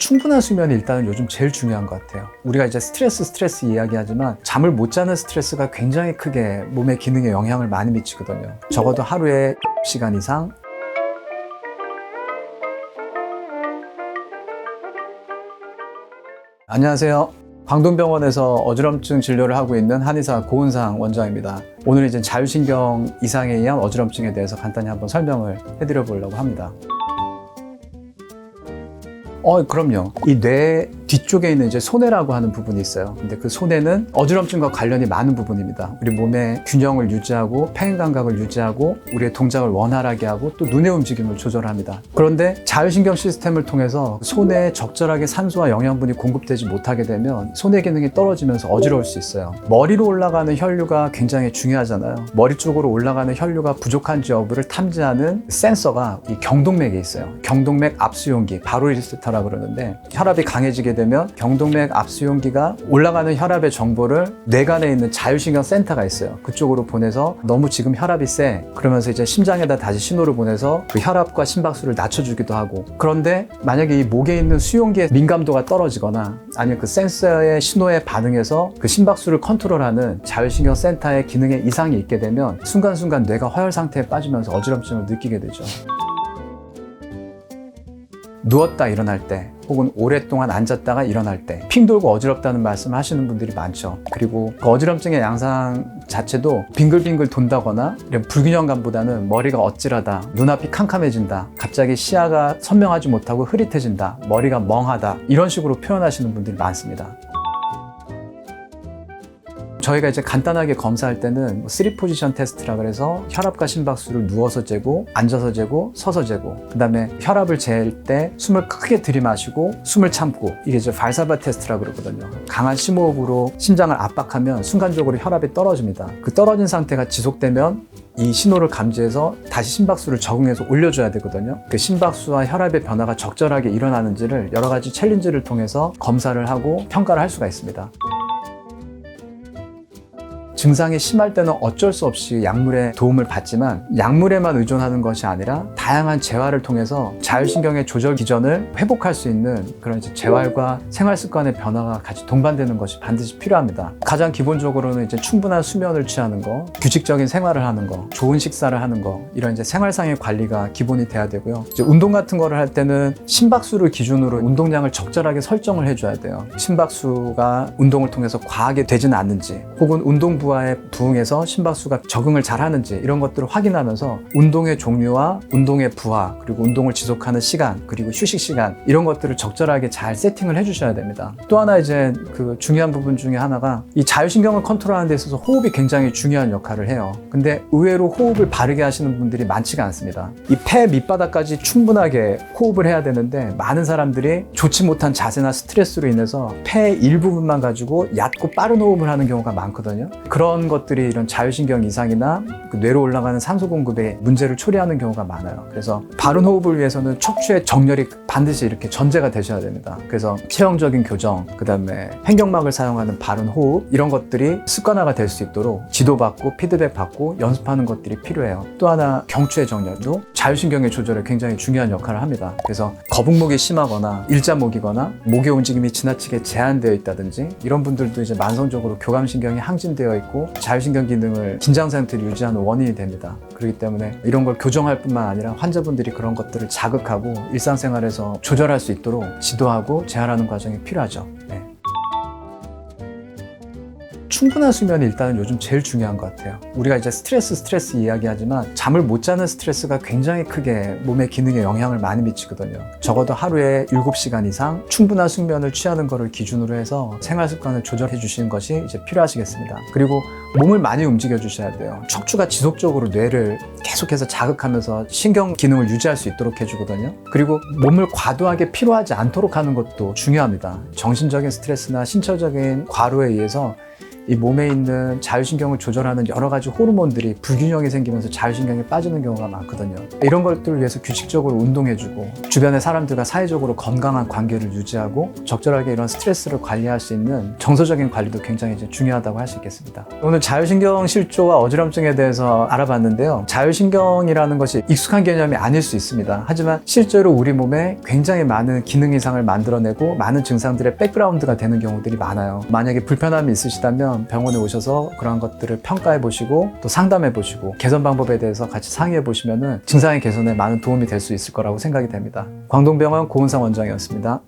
충분한 수면이 일단은 요즘 제일 중요한 것 같아요. 우리가 이제 스트레스 이야기하지만 잠을 못 자는 스트레스가 굉장히 크게 몸의 기능에 영향을 많이 미치거든요. 적어도 하루에 7시간 이상. 안녕하세요. 광동병원에서 어지럼증 진료를 하고 있는 한의사 고은상 원장입니다. 오늘 이제 자율신경 이상에 의한 어지럼증에 대해서 간단히 한번 설명을 해드려 보려고 합니다. 그럼요. 이 뇌 뒤쪽에 있는 이제 소뇌라고 하는 부분이 있어요. 근데 그 소뇌는 어지럼증과 관련이 많은 부분입니다. 우리 몸의 균형을 유지하고 페인 감각을 유지하고 우리의 동작을 원활하게 하고 또 눈의 움직임을 조절합니다. 그런데 자율신경 시스템을 통해서 소뇌에 적절하게 산소와 영양분이 공급되지 못하게 되면 소뇌 기능이 떨어지면서 어지러울 수 있어요. 머리로 올라가는 혈류가 굉장히 중요하잖아요. 머리 쪽으로 올라가는 혈류가 부족한지 여부를 탐지하는 센서가 이 경동맥에 있어요. 경동맥 압수용기, 바로리스터라고 그러는데, 혈압이 강해지게 되면 경동맥 압수용기가 올라가는 혈압의 정보를 뇌간에 있는 자율신경 센터가 있어요. 그쪽으로 보내서 너무 지금 혈압이 세, 그러면서 이제 심장에다 다시 신호를 보내서 그 혈압과 심박수를 낮춰주기도 하고. 그런데 만약에 이 목에 있는 수용기의 민감도가 떨어지거나 아니면 그 센서의 신호에 반응해서 그 심박수를 컨트롤하는 자율신경 센터의 기능에 이상이 있게 되면 순간순간 뇌가 허열 상태에 빠지면서 어지럼증을 느끼게 되죠. 누웠다 일어날 때, 혹은 오랫동안 앉았다가 일어날 때 핑 돌고 어지럽다는 말씀을 하시는 분들이 많죠. 그리고 그 어지럼증의 양상 자체도 빙글빙글 돈다거나 이런 불균형감보다는 머리가 어찔하다, 눈앞이 캄캄해진다, 갑자기 시야가 선명하지 못하고 흐릿해진다, 머리가 멍하다, 이런 식으로 표현하시는 분들이 많습니다. 저희가 이제 간단하게 검사할 때는 3포지션 테스트라 그래서 혈압과 심박수를 누워서 재고, 앉아서 재고, 서서 재고, 그 다음에 혈압을 잴 때 숨을 크게 들이마시고 숨을 참고, 이게 이제 발사바 테스트라 그러거든요. 강한 심호흡으로 심장을 압박하면 순간적으로 혈압이 떨어집니다. 그 떨어진 상태가 지속되면 이 신호를 감지해서 다시 심박수를 적응해서 올려줘야 되거든요. 그 심박수와 혈압의 변화가 적절하게 일어나는지를 여러 가지 챌린지를 통해서 검사를 하고 평가를 할 수가 있습니다. 증상이 심할 때는 어쩔 수 없이 약물의 도움을 받지만, 약물에만 의존하는 것이 아니라 다양한 재활을 통해서 자율신경의 조절 기전을 회복할 수 있는 그런 재활과 생활 습관의 변화가 같이 동반되는 것이 반드시 필요합니다. 가장 기본적으로는 이제 충분한 수면을 취하는 거, 규칙적인 생활을 하는 거, 좋은 식사를 하는 거, 이런 이제 생활상의 관리가 기본이 돼야 되고요. 이제 운동 같은 거를 할 때는 심박수를 기준으로 운동량을 적절하게 설정을 해줘야 돼요. 심박수가 운동을 통해서 과하게 되지는 않는지, 혹은 운동 부하에 부응해서 심박수가 적응을 잘 하는지, 이런 것들을 확인하면서 운동의 종류와 운동의 부하, 그리고 운동을 지속하는 시간, 그리고 휴식 시간, 이런 것들을 적절하게 잘 세팅을 해주셔야 됩니다. 또 하나 이제 그 중요한 부분 중에 하나가 이 자율신경을 컨트롤하는 데 있어서 호흡이 굉장히 중요한 역할을 해요. 근데 의외로 호흡을 바르게 하시는 분들이 많지가 않습니다. 이 폐 밑바닥까지 충분하게 호흡을 해야 되는데, 많은 사람들이 좋지 못한 자세나 스트레스로 인해서 폐 일부분만 가지고 얕고 빠른 호흡을 하는 경우가 많거든요. 그런 것들이 이런 자율신경 이상이나 그 뇌로 올라가는 산소 공급에 문제를 초래하는 경우가 많아요. 그래서 바른 호흡을 위해서는 척추의 정렬이 반드시 이렇게 전제가 되셔야 됩니다. 그래서 체형적인 교정, 그 다음에 횡격막을 사용하는 바른 호흡, 이런 것들이 습관화가 될 수 있도록 지도받고 피드백받고 연습하는 것들이 필요해요. 또 하나, 경추의 정렬도 자율신경의 조절에 굉장히 중요한 역할을 합니다. 그래서 거북목이 심하거나 일자목이거나 목의 움직임이 지나치게 제한되어 있다든지, 이런 분들도 이제 만성적으로 교감신경이 항진되어 있고 자율신경 기능을 긴장 상태를 유지하는 원인이 됩니다. 그렇기 때문에 이런 걸 교정할 뿐만 아니라 환자분들이 그런 것들을 자극하고 일상생활에서 조절할 수 있도록 지도하고 재활하는 과정이 필요하죠. 네. 충분한 수면이 일단은 요즘 제일 중요한 것 같아요. 우리가 이제 스트레스 이야기하지만 잠을 못 자는 스트레스가 굉장히 크게 몸의 기능에 영향을 많이 미치거든요. 적어도 하루에 7시간 이상 충분한 숙면을 취하는 것을 기준으로 해서 생활 습관을 조절해 주시는 것이 이제 필요하시겠습니다. 그리고 몸을 많이 움직여 주셔야 돼요. 척추가 지속적으로 뇌를 계속해서 자극하면서 신경 기능을 유지할 수 있도록 해주거든요. 그리고 몸을 과도하게 피로하지 않도록 하는 것도 중요합니다. 정신적인 스트레스나 신체적인 과로에 의해서 이 몸에 있는 자율신경을 조절하는 여러 가지 호르몬들이 불균형이 생기면서 자율신경이 빠지는 경우가 많거든요. 이런 것들을 위해서 규칙적으로 운동해주고 주변의 사람들과 사회적으로 건강한 관계를 유지하고 적절하게 이런 스트레스를 관리할 수 있는 정서적인 관리도 굉장히 이제 중요하다고 할 수 있겠습니다. 오늘 자율신경 실조와 어지럼증에 대해서 알아봤는데요. 자율신경이라는 것이 익숙한 개념이 아닐 수 있습니다. 하지만 실제로 우리 몸에 굉장히 많은 기능 이상을 만들어내고 많은 증상들의 백그라운드가 되는 경우들이 많아요. 만약에 불편함이 있으시다면 병원에 오셔서 그런 것들을 평가해 보시고 또 상담해 보시고 개선 방법에 대해서 같이 상의해 보시면 증상의 개선에 많은 도움이 될 수 있을 거라고 생각이 됩니다. 광동병원 고은상 원장이었습니다.